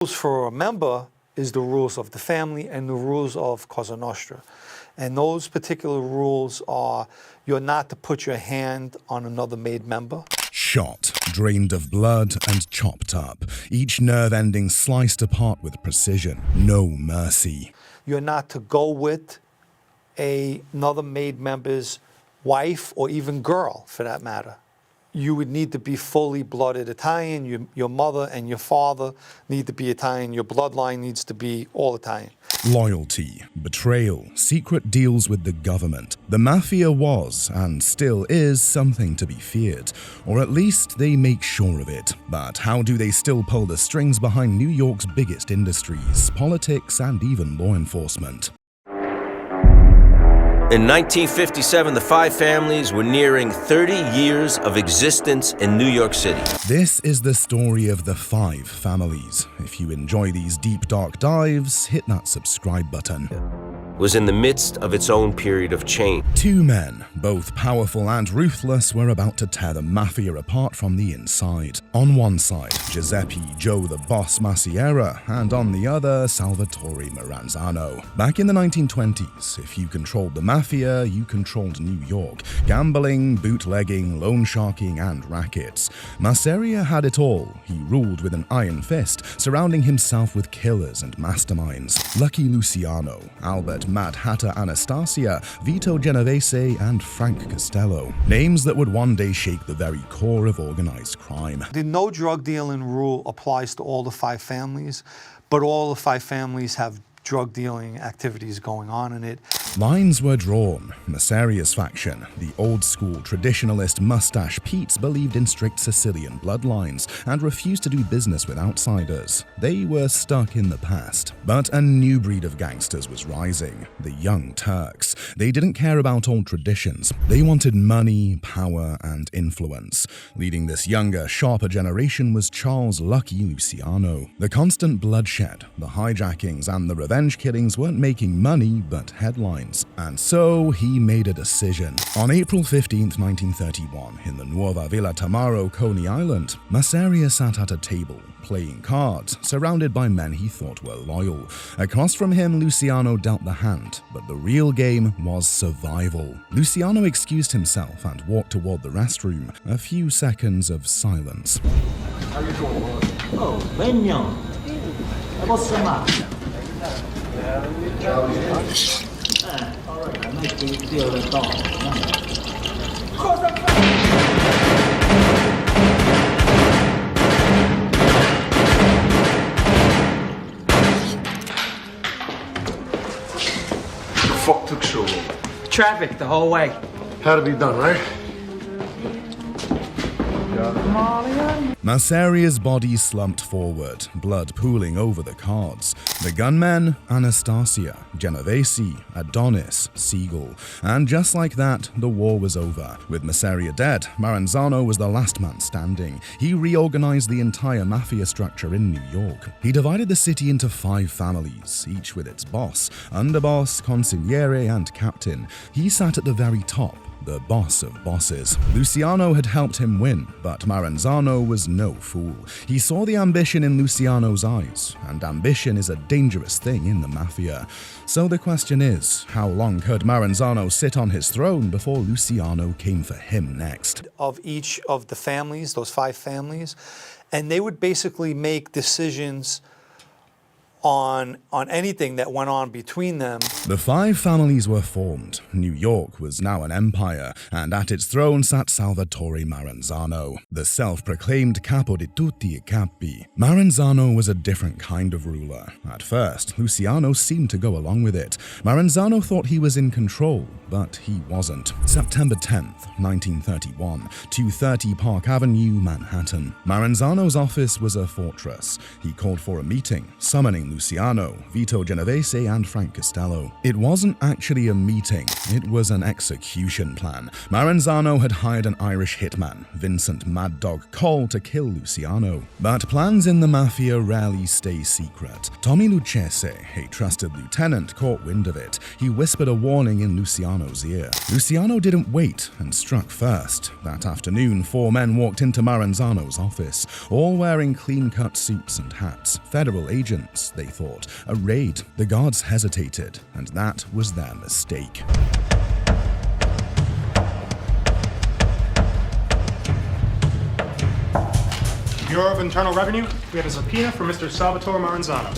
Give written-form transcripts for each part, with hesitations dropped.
Rules for a member is the rules of the family and the rules of Cosa Nostra. And those particular rules are you're not to put your hand on another made member. Shot, drained of blood, and chopped up, each nerve ending sliced apart with precision. No mercy. You're not to go with another made member's wife or even girl, for that matter. You would need to be fully blooded Italian. Your mother and your father need to be Italian. Your bloodline needs to be all Italian. Loyalty, betrayal, secret deals with the government. The mafia was, and still is, something to be feared. Or at least they make sure of it. But how do they still pull the strings behind New York's biggest industries, politics, and even law enforcement? In 1957, the five families were nearing 30 years of existence in New York City. This is the story of the five families. If you enjoy these deep, dark dives, hit that subscribe button. Was in the midst of its own period of change. Two men, both powerful and ruthless, were about to tear the mafia apart from the inside. On one side, Giuseppe Joe the Boss Maciera, and on the other, Salvatore Maranzano. Back in the 1920s, if you controlled the mafia, you controlled New York. Gambling, bootlegging, loan sharking, and rackets. Maciera had it all. He ruled with an iron fist, surrounding himself with killers and masterminds. Lucky Luciano, Albert Mad Hatter Anastasia, Vito Genovese, and Frank Costello. Names that would one day shake the very core of organized crime. The no drug dealing rule applies to all the five families, but all the five families have drug dealing activities going on in it. Lines were drawn. Maceria's faction, the old-school traditionalist Mustache Pete's, believed in strict Sicilian bloodlines and refused to do business with outsiders. They were stuck in the past. But a new breed of gangsters was rising, the Young Turks. They didn't care about old traditions. They wanted money, power, and influence. Leading this younger, sharper generation was Charles Lucky Luciano. The constant bloodshed, the hijackings, and the revenge killings weren't making money, but headlines. And so he made a decision. On April 15, 1931, in the Nuova Villa Tamaro, Coney Island, Maceria sat at a table, playing cards, surrounded by men he thought were loyal. Across from him, Luciano dealt the hand, but the real game was survival. Luciano excused himself and walked toward the restroom. A few seconds of silence. How you doing, boy? Oh, Benyo. What's the matter? All right, I make you feel the dog. The fuck took so long? Traffic the whole way. Had to be done, right? Maceria's body slumped forward, blood pooling over the cards. The gunmen, Anastasia, Genovese, Adonis, Siegel. And just like that, the war was over. With Maceria dead, Maranzano was the last man standing. He reorganized the entire mafia structure in New York. He divided the city into five families, each with its boss, underboss, consigliere, and captain. He sat at the very top, the boss of bosses. Luciano had helped him win, but Maranzano was no fool. He saw the ambition in Luciano's eyes, and ambition is a dangerous thing in the mafia. So the question is, how long could Maranzano sit on his throne before Luciano came for him next? Of each of the families, those five families, and they would basically make decisions on anything that went on between them. The five families were formed. New York was now an empire, and at its throne sat Salvatore Maranzano, the self-proclaimed capo di tutti I capi. Maranzano was a different kind of ruler. At first, Luciano seemed to go along with it. Maranzano thought he was in control, but he wasn't. September 10th, 1931, 230 Park Avenue, Manhattan. Maranzano's office was a fortress. He called for a meeting, summoning Luciano, Vito Genovese, and Frank Costello. It wasn't actually a meeting, it was an execution plan. Maranzano had hired an Irish hitman, Vincent Mad Dog Cole, to kill Luciano. But plans in the Mafia rarely stay secret. Tommy Luchese, a trusted lieutenant, caught wind of it. He whispered a warning in Luciano's ear. Luciano didn't wait and struck first. That afternoon, 4 men walked into Maranzano's office, all wearing clean-cut suits and hats. Federal agents, they thought. A raid. The guards hesitated, and that was their mistake. Bureau of Internal Revenue, we have a subpoena for Mr. Salvatore Maranzano.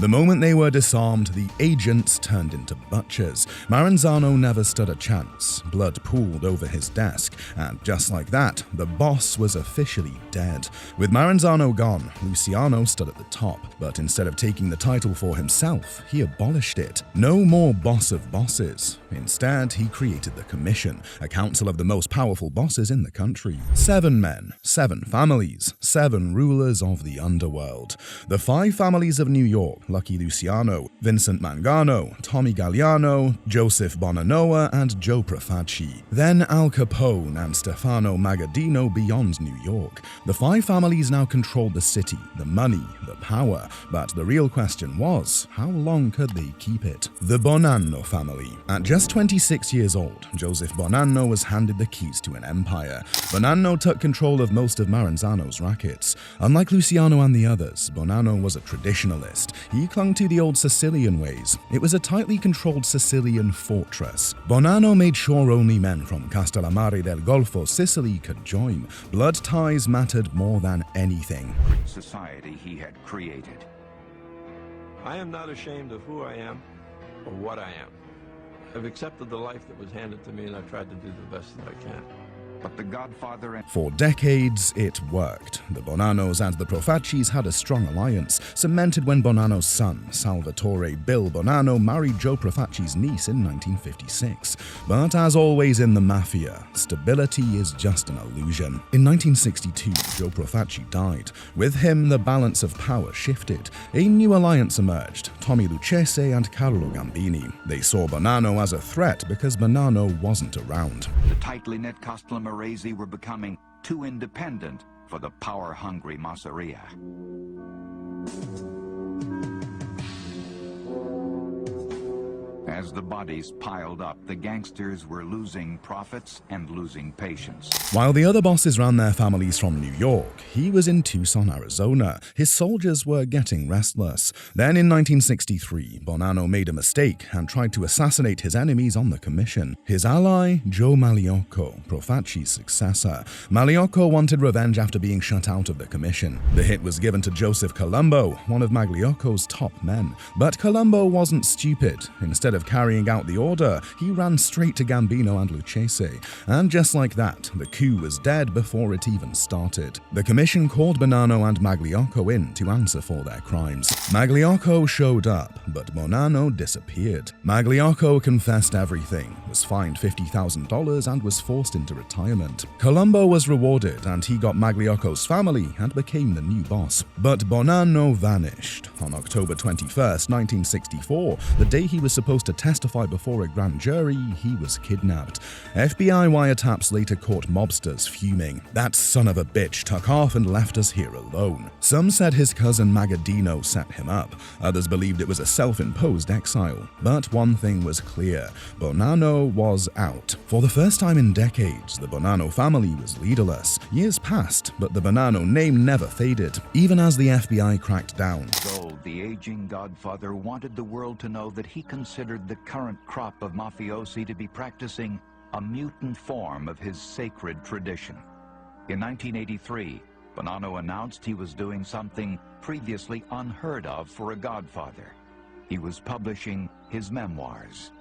The moment they were disarmed, the agents turned into butchers. Maranzano never stood a chance. Blood pooled over his desk, and just like that, the boss was officially dead. With Maranzano gone, Luciano stood at the top, but instead of taking the title for himself, he abolished it. No more boss of bosses. Instead, he created the Commission, a council of the most powerful bosses in the country. 7 men, 7 families, 7 rulers of the underworld. The 5 families of New York, Lucky Luciano, Vincent Mangano, Tommy Galliano, Joseph Bonanno, and Joe Profacci. Then Al Capone and Stefano Magaddino beyond New York. The 5 families now controlled the city, the money, the power, but the real question was, how long could they keep it? The Bonanno family. At just 26 years old, Joseph Bonanno was handed the keys to an empire. Bonanno took control of most of Maranzano's rackets. Unlike Luciano and the others, Bonanno was a traditionalist. He clung to the old Sicilian ways. It was a tightly controlled Sicilian fortress. Bonanno made sure only men from Castellammare del Golfo, Sicily, could join. Blood ties mattered more than anything. Society he had created. I am not ashamed of who I am or what I am. I've accepted the life that was handed to me, and I've tried to do the best that I can. But the Godfather and For decades, it worked. The Bonannos and the Profaccis had a strong alliance, cemented when Bonanno's son, Salvatore Bill Bonanno, married Joe Profacci's niece in 1956. But as always in the Mafia, stability is just an illusion. In 1962, Joe Profacci died. With him, the balance of power shifted. A new alliance emerged, Tommy Luchese and Carlo Gambini. They saw Bonanno as a threat because Bonanno wasn't around. the tightly knit Castellammare were becoming too independent for the power-hungry Masseria. As the bodies piled up, the gangsters were losing profits and losing patience. While the other bosses ran their families from New York, he was in Tucson, Arizona. His soldiers were getting restless. Then in 1963, Bonanno made a mistake and tried to assassinate his enemies on the commission. His ally, Joe Magliocco, Profacci's successor. Magliocco wanted revenge after being shut out of the commission. The hit was given to Joseph Colombo, one of Magliocco's top men. But Colombo wasn't stupid. Instead of carrying out the order, he ran straight to Gambino and Luchese. And just like that, the coup was dead before it even started. The commission called Bonanno and Magliocco in to answer for their crimes. Magliocco showed up, but Bonanno disappeared. Magliocco confessed everything, was fined $50,000 and was forced into retirement. Colombo was rewarded and he got Magliocco's family and became the new boss. But Bonanno vanished. On October 21st, 1964, the day he was supposed to testify before a grand jury, he was kidnapped. FBI wiretaps later caught mobsters fuming. That son of a bitch took off and left us here alone. Some said his cousin Magaddino set him up. Others believed it was a self-imposed exile. But one thing was clear. Bonanno was out. For the first time in decades, the Bonanno family was leaderless. Years passed, but the Bonanno name never faded, even as the FBI cracked down. Gold, the aging Godfather, wanted the world to know that he considered the current crop of mafiosi to be practicing a mutant form of his sacred tradition. In 1983, Bonanno announced he was doing something previously unheard of for a Godfather. He was publishing his memoirs.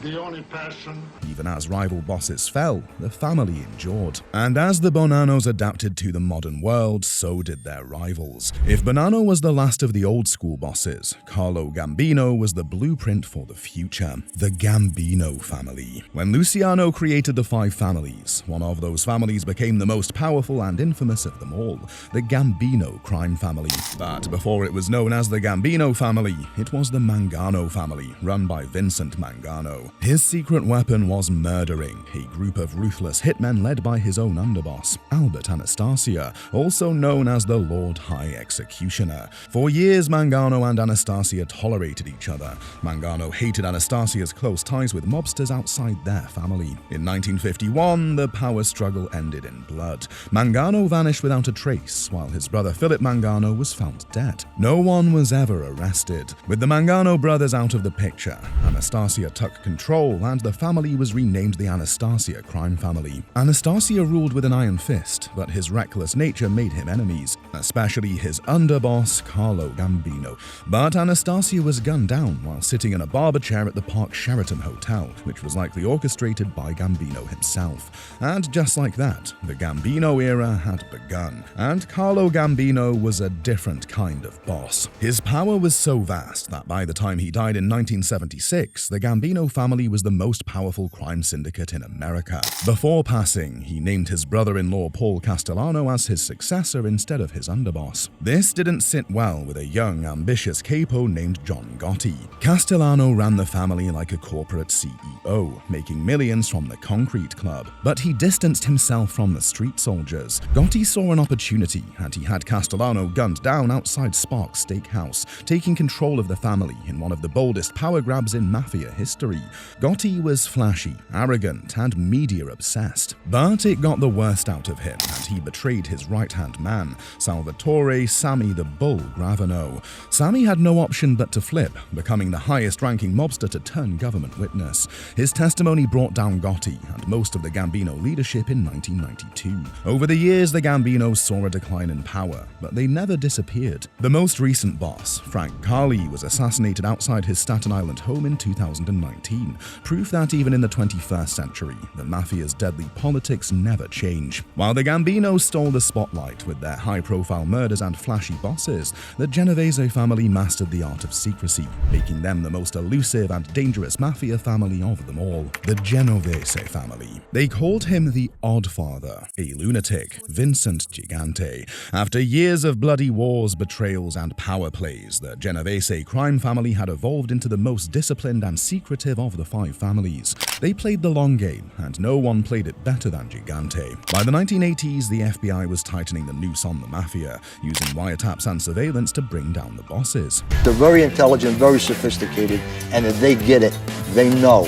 The only passion. Even as rival bosses fell, the family endured. And as the Bonannos adapted to the modern world, so did their rivals. If Bonanno was the last of the old school bosses, Carlo Gambino was the blueprint for the future. The Gambino family. When Luciano created the 5 families, one of those families became the most powerful and infamous of them all, the Gambino crime family. But before it was known as the Gambino family, it was the Mangano family, run by Vincent Mangano. His secret weapon was murdering a group of ruthless hitmen led by his own underboss, Albert Anastasia, also known as the Lord High Executioner. For years, Mangano and Anastasia tolerated each other. Mangano hated Anastasia's close ties with mobsters outside their family. In 1951, the power struggle ended in blood. Mangano vanished without a trace, while his brother Philip Mangano was found dead. No one was ever arrested. With the Mangano brothers out of the picture, Anastasia took control and the family was renamed the Anastasia crime family. Anastasia ruled with an iron fist, but his reckless nature made him enemies, especially his underboss, Carlo Gambino. But Anastasia was gunned down while sitting in a barber chair at the Park Sheraton Hotel, which was likely orchestrated by Gambino himself. And just like that, the Gambino era had begun, and Carlo Gambino was a different kind of boss. His power was so vast that by the time he died in 1976, the Gambino family was the most powerful crime syndicate in America. Before passing, he named his brother-in-law Paul Castellano as his successor instead of his underboss. This didn't sit well with a young, ambitious capo named John Gotti. Castellano ran the family like a corporate CEO, making millions from the Concrete Club. But he distanced himself from the street soldiers. Gotti saw an opportunity, and he had Castellano gunned down outside Sparks Steakhouse, taking control of the family in one of the boldest power grabs in Mafia history. Gotti was flashy, arrogant, and media-obsessed. But it got the worst out of him, and he betrayed his right-hand man, Salvatore Sammy the Bull Gravano. Sammy had no option but to flip, becoming the highest-ranking mobster to turn government witness. His testimony brought down Gotti and most of the Gambino leadership in 1992. Over the years, the Gambinos saw a decline in power, but they never disappeared. The most recent boss, Frank Carli, was assassinated outside his Staten Island home in 2019. Proof that even in the 21st century, the Mafia's deadly politics never change. While the Gambinos stole the spotlight with their high-profile murders and flashy bosses, the Genovese family mastered the art of secrecy, making them the most elusive and dangerous Mafia family of them all. The Genovese family. They called him the Odd Father, a lunatic, Vincent Gigante. After years of bloody wars, betrayals, and power plays, the Genovese crime family had evolved into the most disciplined and secretive of the 5 families. They played the long game, and no one played it better than Gigante. By the 1980s, the FBI was tightening the noose on the Mafia, using wiretaps and surveillance to bring down the bosses. They're very intelligent, very sophisticated, and if they get it, they know.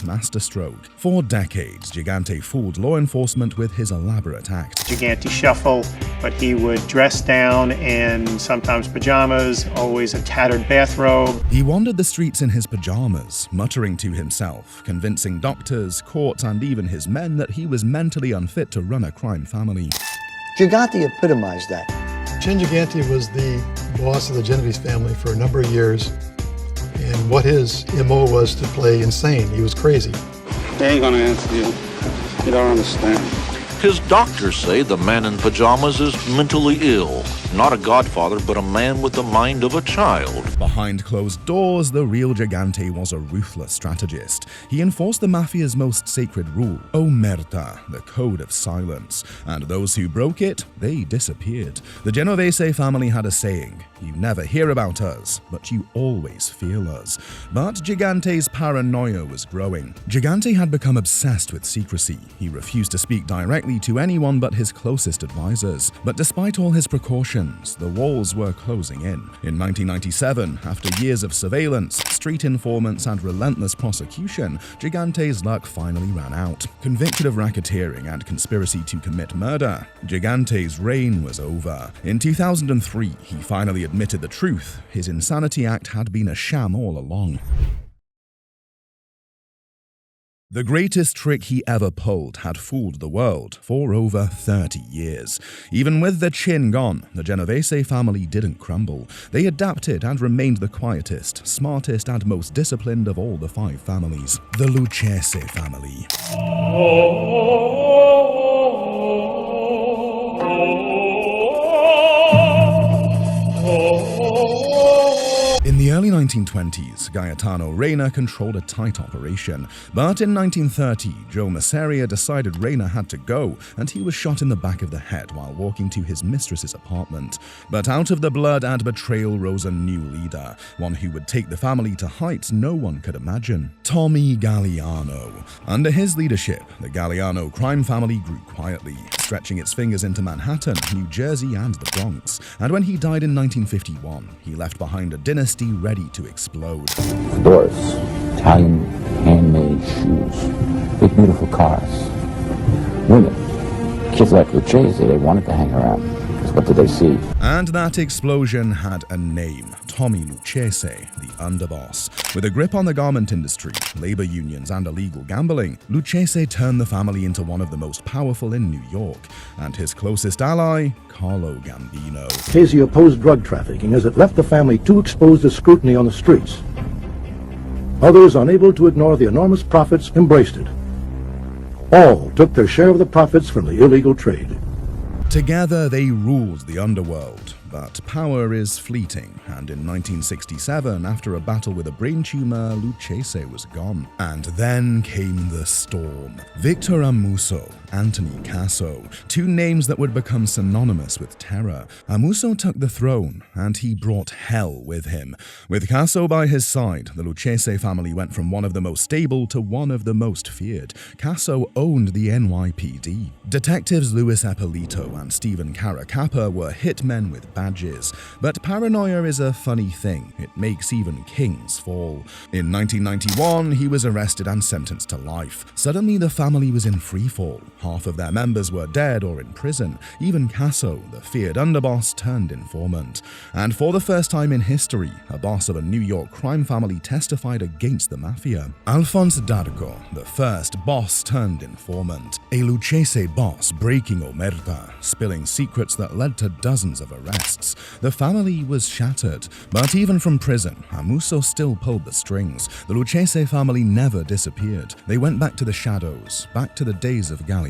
Masterstroke. For decades, Gigante fooled law enforcement with his elaborate act. Gigante shuffle, but he would dress down in sometimes pajamas, always a tattered bathrobe. He wandered the streets in his pajamas, muttering to himself, convincing doctors, courts, and even his men that he was mentally unfit to run a crime family. Gigante epitomized that. Chin Gigante was the boss of the Genovese family for a number of years. And what his MO was to play insane. He was crazy. They ain't gonna answer you. You don't understand. His doctors say the man in pajamas is mentally ill. Not a godfather, but a man with the mind of a child. Behind closed doors, the real Gigante was a ruthless strategist. He enforced the Mafia's most sacred rule, Omerta, the code of silence. And those who broke it, they disappeared. The Genovese family had a saying, "You never hear about us, but you always feel us." But Gigante's paranoia was growing. Gigante had become obsessed with secrecy. He refused to speak directly to anyone but his closest advisors. But despite all his precautions, the walls were closing in. In 1997, after years of surveillance, street informants, and relentless prosecution, Gigante's luck finally ran out. Convicted of racketeering and conspiracy to commit murder, Gigante's reign was over. In 2003, he finally admitted the truth. His insanity act had been a sham all along. The greatest trick he ever pulled had fooled the world for over 30 years. Even with their chin gone, the Genovese family didn't crumble. They adapted and remained the quietest, smartest, and most disciplined of all the 5 families. The Luchese family. In the early 1920s, Gaetano Reina controlled a tight operation, but in 1930, Joe Masseria decided Reina had to go, and he was shot in the back of the head while walking to his mistress's apartment. But out of the blood and betrayal rose a new leader, one who would take the family to heights no one could imagine: Tommy Galliano. Under his leadership, the Galliano crime family grew quietly, stretching its fingers into Manhattan, New Jersey, and the Bronx. And when he died in 1951, he left behind a dynasty ready to explode. Doors, Italian handmade shoes, big beautiful cars, women, kids like Luchese, they wanted to hang around. Because what did they see? And that explosion had a name: Tommy Luchese, the underboss. With a grip on the garment industry, labor unions, and illegal gambling, Luchese turned the family into one of the most powerful in New York, and his closest ally, Carlo Gambino. Luchese opposed drug trafficking as it left the family too exposed to scrutiny on the streets. Others, unable to ignore the enormous profits, embraced it. All took their share of the profits from the illegal trade. Together they ruled the underworld, but power is fleeting, and in 1967, after a battle with a brain tumor, Luchese was gone. And then came the storm. Victor Amuso, Anthony Casso, 2 names that would become synonymous with terror. Amuso took the throne, and he brought hell with him. With Casso by his side, the Luchese family went from one of the most stable to one of the most feared. Casso owned the NYPD. Detectives Louis Eppolito and Stephen Caracappa were hitmen with badges. But paranoia is a funny thing. It makes even kings fall. In 1991, he was arrested and sentenced to life. Suddenly, the family was in freefall. Half of their members were dead or in prison. Even Casso, the feared underboss, turned informant. And for the first time in history, a boss of a New York crime family testified against the mafia. Alphonse Dargo, the first boss turned informant. A Luchese boss breaking omerta, spilling secrets that led to dozens of arrests. The family was shattered, but even from prison, Amuso still pulled the strings. The Luchese family never disappeared. They went back to the shadows, back to the days of Galliano.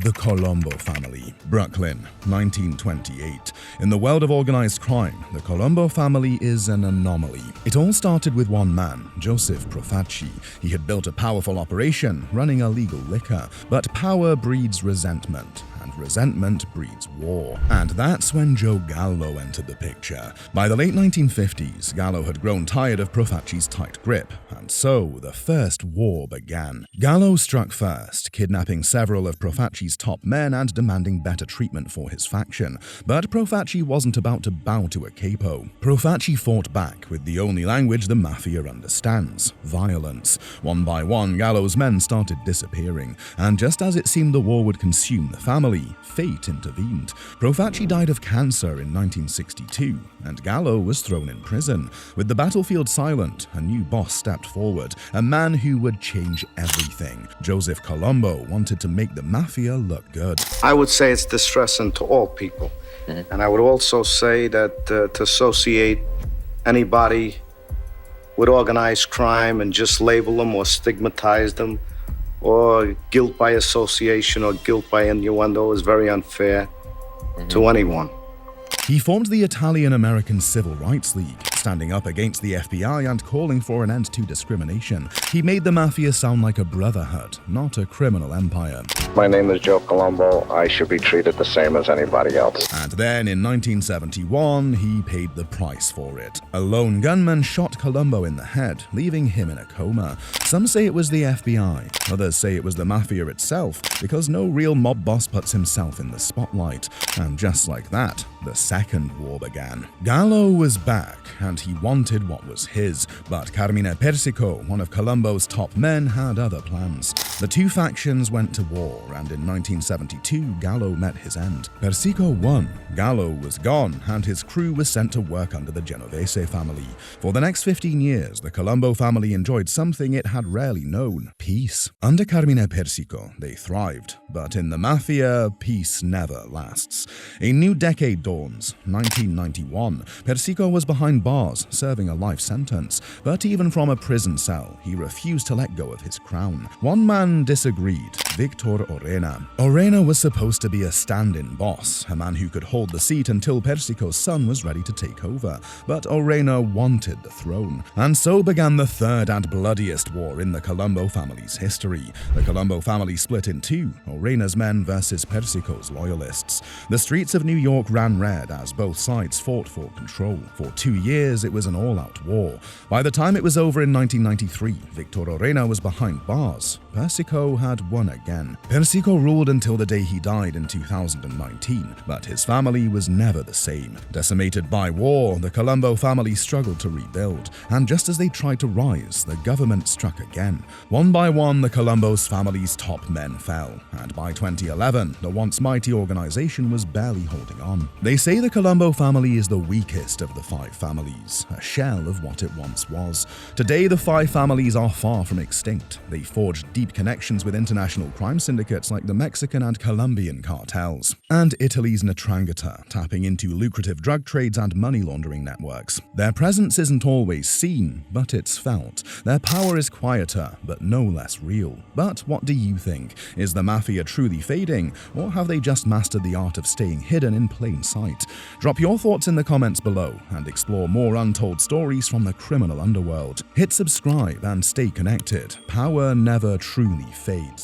The Colombo family. Brooklyn, 1928. In the world of organized crime, the Colombo family is an anomaly. It all started with one man, Joseph Profaci. He had built a powerful operation, running illegal liquor, but power breeds resentment, and resentment breeds war. And that's when Joe Gallo entered the picture. By the late 1950s, Gallo had grown tired of Profaci's tight grip, and so the first war began. Gallo struck first, kidnapping several of Profaci's top men and demanding better treatment for his faction. But Profaci wasn't about to bow to a capo. Profaci fought back with the only language the mafia understands: violence. One by one, Gallo's men started disappearing, and just as it seemed the war would consume the family, fate intervened. Profaci died of cancer in 1962, and Gallo was thrown in prison. With the battlefield silent, a new boss stepped forward, a man who would change everything. Joseph Colombo wanted to make the mafia look good. I would say it's distressing to all people. And I would also say that to associate anybody with organized crime and just label them or stigmatize them, or guilt by association or guilt by innuendo, is very unfair to anyone. He formed the Italian-American Civil Rights League, standing up against the FBI and calling for an end to discrimination. He made the mafia sound like a brotherhood, not a criminal empire. My name is Joe Colombo. I should be treated the same as anybody else. And then in 1971, he paid the price for it. A lone gunman shot Colombo in the head, leaving him in a coma. Some say it was the FBI. Others say it was the mafia itself, because no real mob boss puts himself in the spotlight. And just like that, the second war began. Gallo was back, and he wanted what was his. But Carmine Persico, one of Colombo's top men, had other plans. The two factions went to war, and in 1972, Gallo met his end. Persico won, Gallo was gone, and his crew was sent to work under the Genovese family. For the next 15 years, the Colombo family enjoyed something it had rarely known: peace. Under Carmine Persico, they thrived, but in the Mafia, peace never lasts. A new decade dawns, 1991. Persico was behind bars, serving a life sentence, but even from a prison cell, he refused to let go of his crown. One man disagreed: Victor Orena. Orena was supposed to be a stand-in boss, a man who could hold the seat until Persico's son was ready to take over, but Orena wanted the throne. And so began the third and bloodiest war in the Colombo family's history. The Colombo family split in two, Orena's men versus Persico's loyalists. The streets of New York ran red as both sides fought for control. For 2 years, it was an all-out war. By the time it was over in 1993, Victor Orena was behind bars. Persico had won again. Persico ruled until the day he died in 2019, but his family was never the same. Decimated by war, the Colombo family struggled to rebuild, and just as they tried to rise, the government struck again. One by one, the Colombo's family's top men fell, and by 2011, the once mighty organization was barely holding on. They say the Colombo family is the weakest of the 5 families, a shell of what it once was. Today, the 5 families are far from extinct. They forged deep connections with international crime syndicates like the Mexican and Colombian cartels, and Italy's 'Ndrangheta, tapping into lucrative drug trades and money laundering networks. Their presence isn't always seen, but it's felt. Their power is quieter, but no less real. But what do you think? Is the Mafia truly fading, or have they just mastered the art of staying hidden in plain sight? Drop your thoughts in the comments below and explore more untold stories from the criminal underworld. Hit subscribe and stay connected. Power never truly fades.